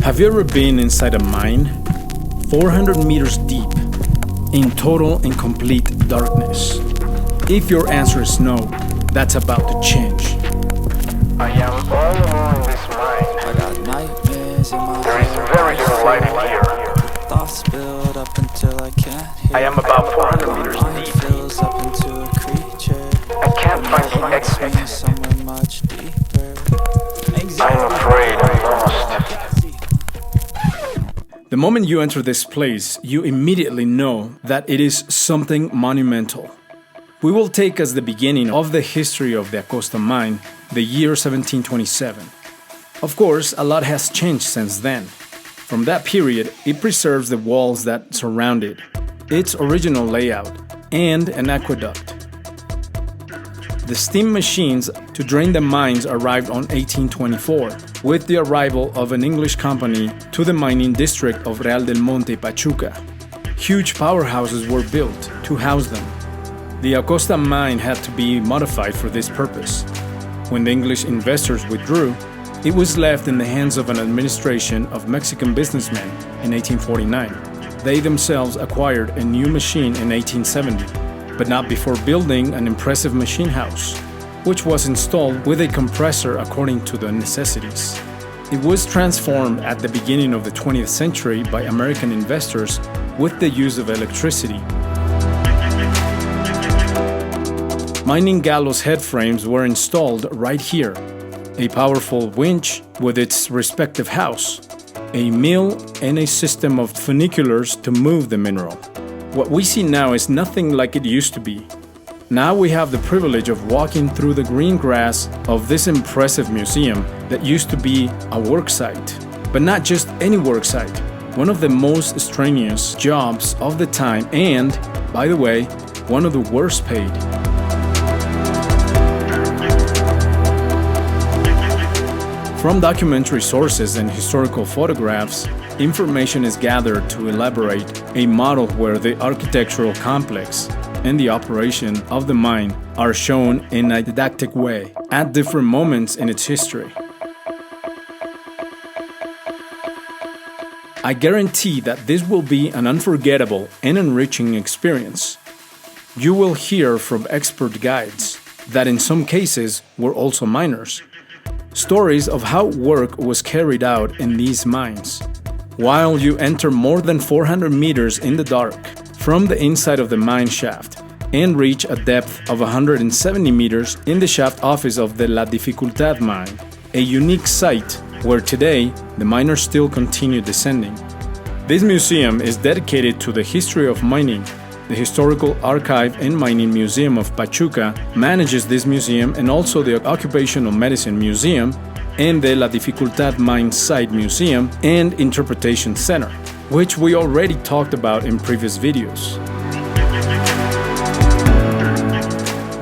Have you ever been inside a mine? 400 meters deep, in total and complete darkness. If your answer is no, that's about to change. I am all alone in this mine. I got nightmares in my There is very little light in here. thoughts build up until I can't hear. I am about 400 meters Mind deep. fills up into a creature. I can't find the exit. Somewhere much deeper. I am afraid I'm lost. The moment you enter this place, you immediately know that it is something monumental. We will take as the beginning of the history of the Acosta mine, the year 1727. Of course, a lot has changed since then. From that period, it preserves the walls that surround it, its original layout, and an aqueduct. The steam machines to drain the mines arrived on 1824, with the arrival of an English company to the mining district of Real del Monte, Pachuca. Huge powerhouses were built to house them. The Acosta mine had to be modified for this purpose. When the English investors withdrew, it was left in the hands of an administration of Mexican businessmen in 1849. They themselves acquired a new machine in 1870, but not before building an impressive machine house, which was installed with a compressor according to the necessities. It was transformed at the beginning of the 20th century by American investors with the use of electricity. Mining gallows head frames were installed right here, a powerful winch with its respective house, a mill, and a system of funiculars to move the mineral. What we see now is nothing like it used to be. Now we have the privilege of walking through the green grass of this impressive museum that used to be a work site. But not just any work site, one of the most strenuous jobs of the time and, by the way, one of the worst paid. From documentary sources and historical photographs, information is gathered to elaborate a model where the architectural complex and the operation of the mine are shown in a didactic way at different moments in its history. I guarantee that this will be an unforgettable and enriching experience. You will hear from expert guides that in some cases were also miners. Stories of how work was carried out in these mines. While you enter more than 400 meters in the dark from the inside of the mine shaft and reach a depth of 170 meters in the shaft office of the La Dificultad mine, a unique site where today the miners still continue descending. This museum is dedicated to the history of mining. The Historical Archive and Mining Museum of Pachuca manages this museum, and also the Occupational Medicine Museum and the La Dificultad Mine Site Museum and Interpretation Center, which we already talked about in previous videos.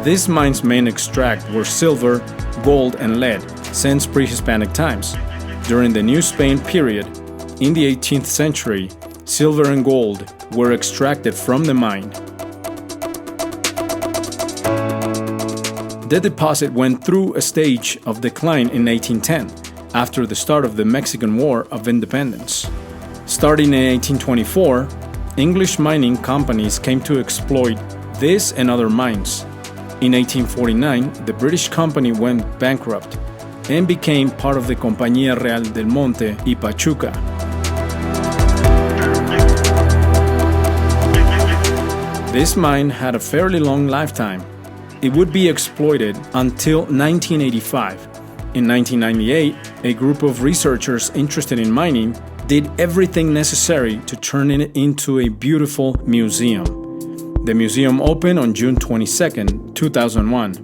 These mines' main extract were silver, gold, and lead since pre-Hispanic times. During the New Spain period, in the 18th century, silver and gold were extracted from the mine. The deposit went through a stage of decline in 1810, after the start of the Mexican War of Independence. Starting in 1824, English mining companies came to exploit this and other mines. In 1849, the British company went bankrupt and became part of the Compañía Real del Monte y Pachuca. This mine had a fairly long lifetime. It would be exploited until 1985. In 1998, a group of researchers interested in mining did everything necessary to turn it into a beautiful museum. The museum opened on June 22, 2001.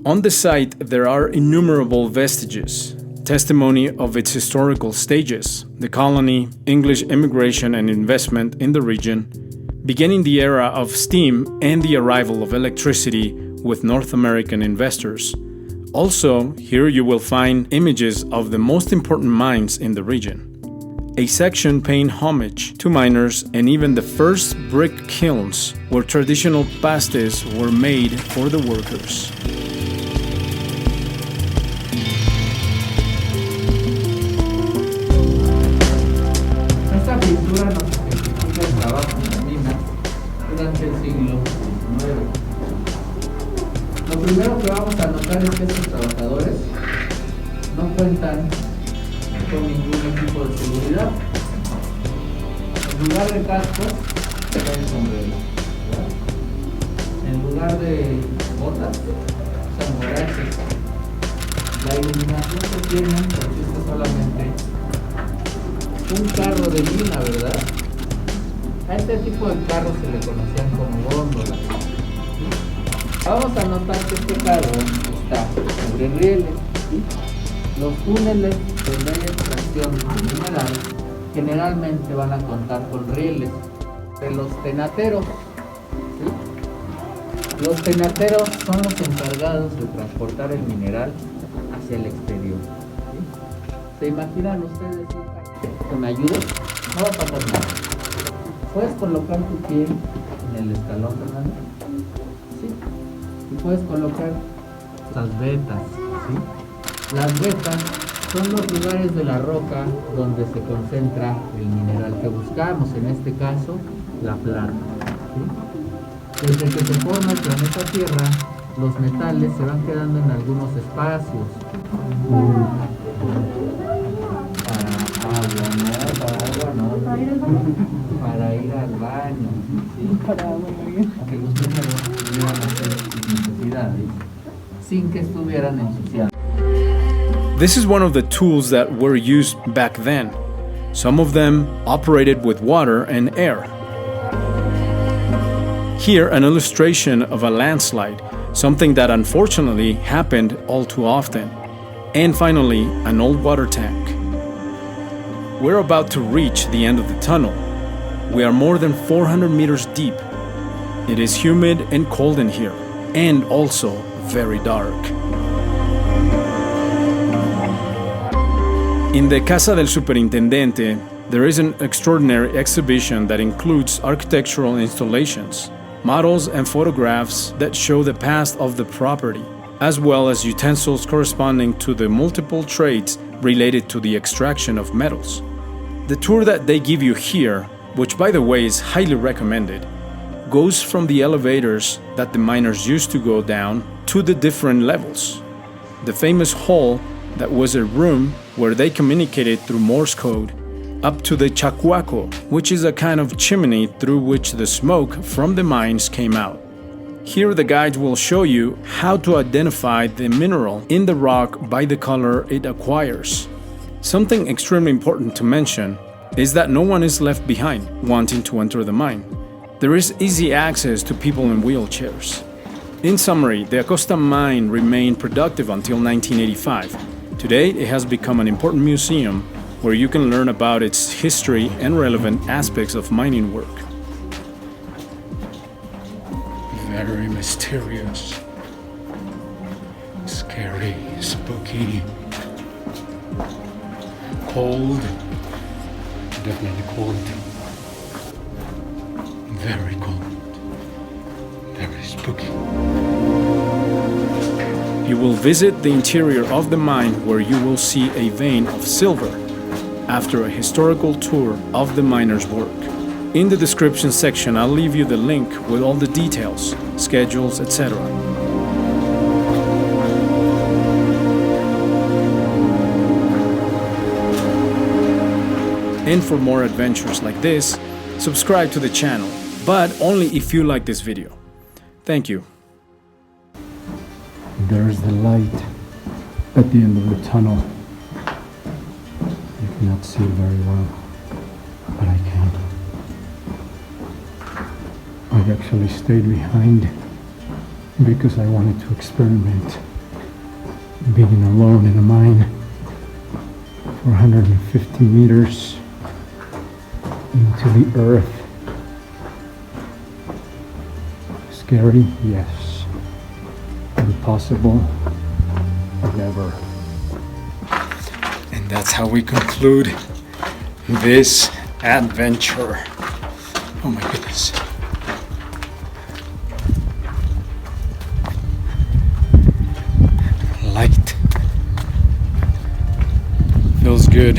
On the site, there are innumerable vestiges, testimony of its historical stages, the colony, English immigration and investment in the region, beginning the era of steam and the arrival of electricity with North American investors. Also, here you will find images of the most important mines in the region. A section paying homage to miners and even the first brick kilns where traditional pastes were made for the workers. primero que vamos a notar es que estos trabajadores no cuentan con ningún equipo de seguridad. En lugar de cascos, traen sombrero, ¿verdad? En lugar de botas, usan guaraches. La iluminación que tienen consiste solamente un carro de mina, ¿verdad? A este tipo de carros se le conocían como góndolas. Vamos a notar que este carro está sobre rieles. ¿Sí? Los túneles donde hay extracción de mineral generalmente van a contar con rieles de los tenateros. ¿Sí? Los tenateros son los encargados de transportar el mineral hacia el exterior. ¿Sí? ¿Se imaginan ustedes? ¿Que me ayudes? No va a pasar nada. Puedes colocar tu pie en el escalón, Fernando. Sí. Y puedes colocar las vetas. ¿Sí? Las vetas son los lugares de la roca donde se concentra el mineral que buscamos, en este caso, la plata. ¿Sí? Desde que se forma el planeta Tierra, los metales se van quedando en algunos espacios. Para ir al baño, ¿sí? Que los números pudieran hacer sus necesidades sin que estuvieran ensuciados. This is one of the tools that were used back then. Some of them operated with water and air. Here, an illustration of a landslide, something that unfortunately happened all too often. And finally, an old water tank. We're about to reach the end of the tunnel. We are more than 400 meters deep. It is humid and cold in here, and also very dark. In the Casa del Superintendente, there is an extraordinary exhibition that includes architectural installations, models and photographs that show the past of the property, as well as utensils corresponding to the multiple trades related to the extraction of metals. The tour that they give you here, which by the way is highly recommended, goes from the elevators that the miners used to go down to the different levels. The famous hall that was a room where they communicated through Morse code, up to the chacuaco, which is a kind of chimney through which the smoke from the mines came out. Here the guides will show you how to identify the mineral in the rock by the color it acquires. Something extremely important to mention is that no one is left behind wanting to enter the mine. There is easy access to people in wheelchairs. In summary, the Acosta mine remained productive until 1985. Today, it has become an important museum where you can learn about its history and relevant aspects of mining work. Very mysterious, scary, spooky, cold, definitely cold, very cold, very spooky. You will visit the interior of the mine where you will see a vein of silver after a historical tour of the miner's work. In the description section, I'll leave you the link with all the details, schedules, etc. And for more adventures like this, subscribe to the channel, but only if you like this video. Thank you. There's the light at the end of the tunnel. You cannot see very well, but I can. I actually stayed behind because I wanted to experiment being alone in a mine for 150 meters into the earth. Scary? Yes. Impossible? Never. And that's how we conclude this adventure. Oh my goodness. Light. Feels good.